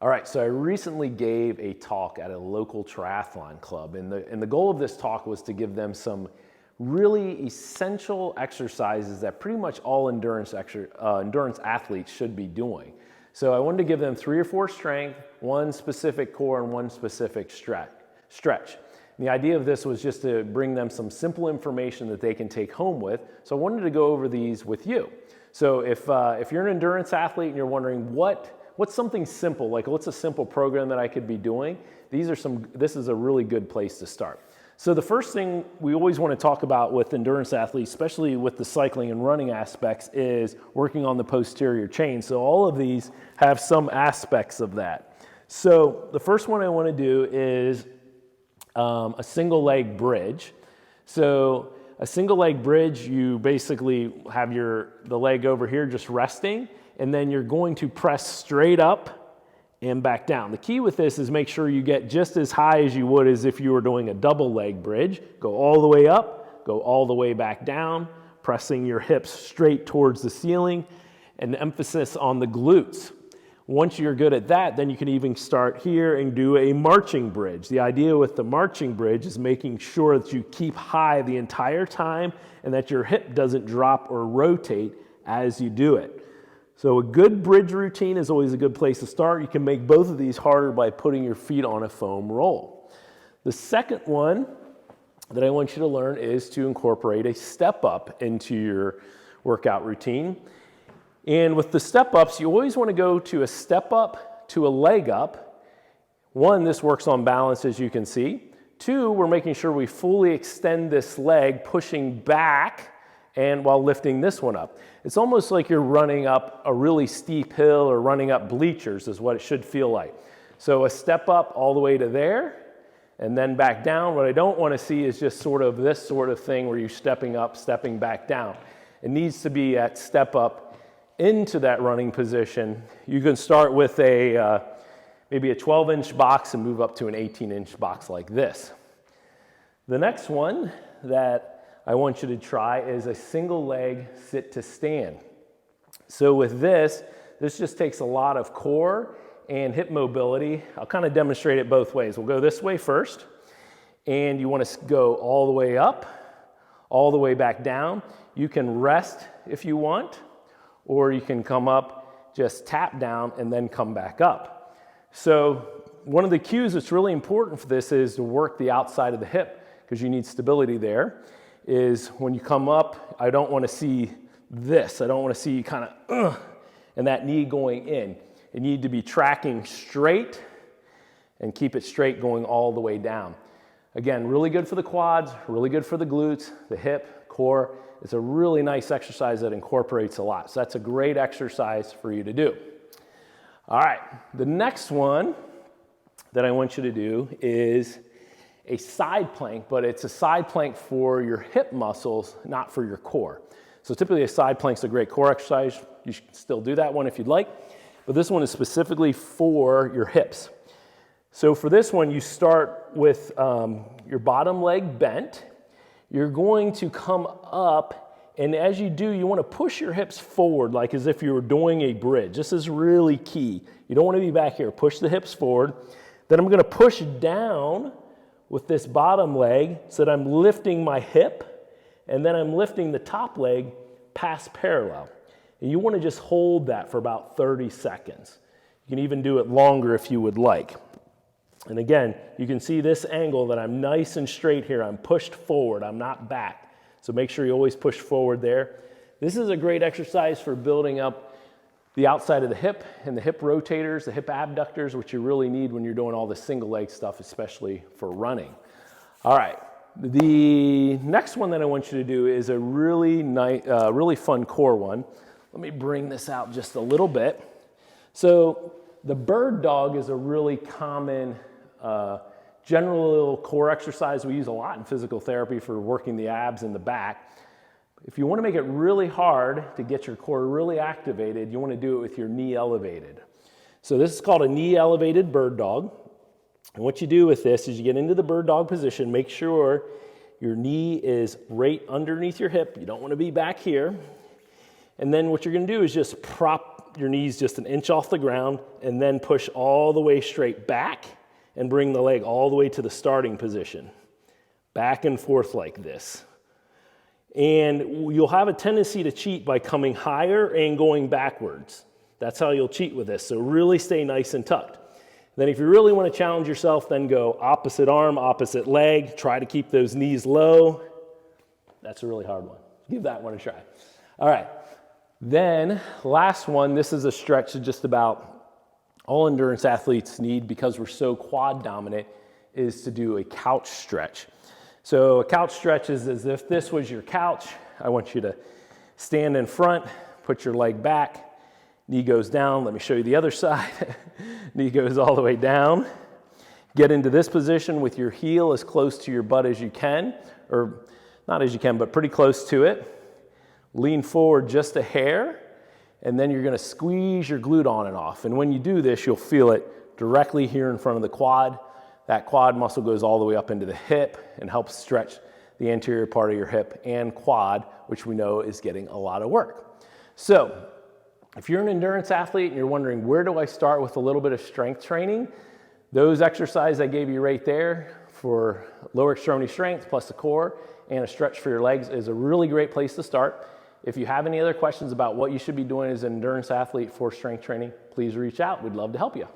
All right, so I recently gave a talk at a local triathlon club, and the goal of this talk was to give them some really essential exercises that pretty much all endurance athletes should be doing. So I wanted to give them 3 or 4 strength, 1 specific core, and 1 specific stretch. And the idea of this was just to bring them some simple information that they can take home with. So I wanted to go over these with you. So if you're an endurance athlete and you're wondering what's something simple, like what's a simple program that I could be doing, this is a really good place to start. So the first thing we always want to talk about with endurance athletes, especially with the cycling and running aspects, is working on the posterior chain. So all of these have some aspects of that. So the first one I want to do is a single leg bridge. So a single leg bridge, you basically have the leg over here just resting, and then you're going to press straight up and back down. The key with this is make sure you get just as high as you would as if you were doing a double leg bridge. Go all the way up, go all the way back down, pressing your hips straight towards the ceiling, and emphasis on the glutes. Once you're good at that, then you can even start here and do a marching bridge. The idea with the marching bridge is making sure that you keep high the entire time and that your hip doesn't drop or rotate as you do it. So a good bridge routine is always a good place to start. You can make both of these harder by putting your feet on a foam roll. The second one that I want you to learn is to incorporate a step up into your workout routine. And with the step ups, you always want to go to a step up to a leg up. 1, this works on balance, as you can see. 2, we're making sure we fully extend this leg, pushing back and while lifting this one up. It's almost like you're running up a really steep hill or running up bleachers is what it should feel like. So a step up all the way to there and then back down. What I don't want to see is just sort of this sort of thing where you're stepping up, stepping back down. It needs to be at step up into that running position. You can start with maybe a 12-inch box and move up to an 18-inch box like this. The next one that I want you to try is a single leg sit to stand. So with this just takes a lot of core and hip mobility. I'll kind of demonstrate it both ways. We'll go this way first, and you want to go all the way up, all the way back down. You can rest if you want, or you can come up, just tap down, and then come back up. So one of the cues that's really important for this is to work the outside of the hip, because you need stability there. Is when you come up, I don't want to see this. I don't want to see you kind of, and that knee going in. You need to be tracking straight and keep it straight going all the way down. Again, really good for the quads, really good for the glutes, the hip, core. It's a really nice exercise that incorporates a lot. So that's a great exercise for you to do. All right, the next one that I want you to do is a side plank, but it's a side plank for your hip muscles, not for your core. So typically a side plank is a great core exercise. You should still do that one if you'd like, but this one is specifically for your hips. So for this one, you start with your bottom leg bent. You're going to come up, and as you do, you want to push your hips forward like as if you were doing a bridge. This is really key. You don't want to be back here. Push the hips forward. Then I'm going to push down with this bottom leg so that I'm lifting my hip, and then I'm lifting the top leg past parallel. And you want to just hold that for about 30 seconds. You can even do it longer if you would like. And again, you can see this angle that I'm nice and straight here. I'm pushed forward, I'm not back. So make sure you always push forward there. This is a great exercise for building up the outside of the hip and the hip rotators, the hip abductors, which you really need when you're doing all the single leg stuff, especially for running. All right, the next one that I want you to do is a really nice, really fun core one. Let me bring this out just a little bit. So the bird dog is a really common general core exercise we use a lot in physical therapy for working the abs and the back. If you want to make it really hard to get your core really activated, you want to do it with your knee elevated. So this is called a knee elevated bird dog. And what you do with this is you get into the bird dog position, make sure your knee is right underneath your hip. You don't want to be back here. And then what you're going to do is just prop your knees just an inch off the ground and then push all the way straight back and bring the leg all the way to the starting position. Back and forth like this. And you'll have a tendency to cheat by coming higher and going backwards. That's how you'll cheat with this. So really stay nice and tucked. Then if you really want to challenge yourself, then go opposite arm, opposite leg. Try to keep those knees low. That's a really hard one. Give that one a try. All right. Then last one, this is a stretch that just about all endurance athletes need because we're so quad dominant, is to do a couch stretch. So a couch stretch is as if this was your couch. I want you to stand in front, put your leg back, knee goes down. Let me show you the other side. Knee goes all the way down. Get into this position with your heel as close to your butt as you can, or not as you can, but pretty close to it. Lean forward just a hair, and then you're going to squeeze your glute on and off. And when you do this, you'll feel it directly here in front of the quad. That quad muscle goes all the way up into the hip and helps stretch the anterior part of your hip and quad, which we know is getting a lot of work. So if you're an endurance athlete and you're wondering, where do I start with a little bit of strength training? Those exercises I gave you right there for lower extremity strength plus the core and a stretch for your legs is a really great place to start. If you have any other questions about what you should be doing as an endurance athlete for strength training, please reach out. We'd love to help you.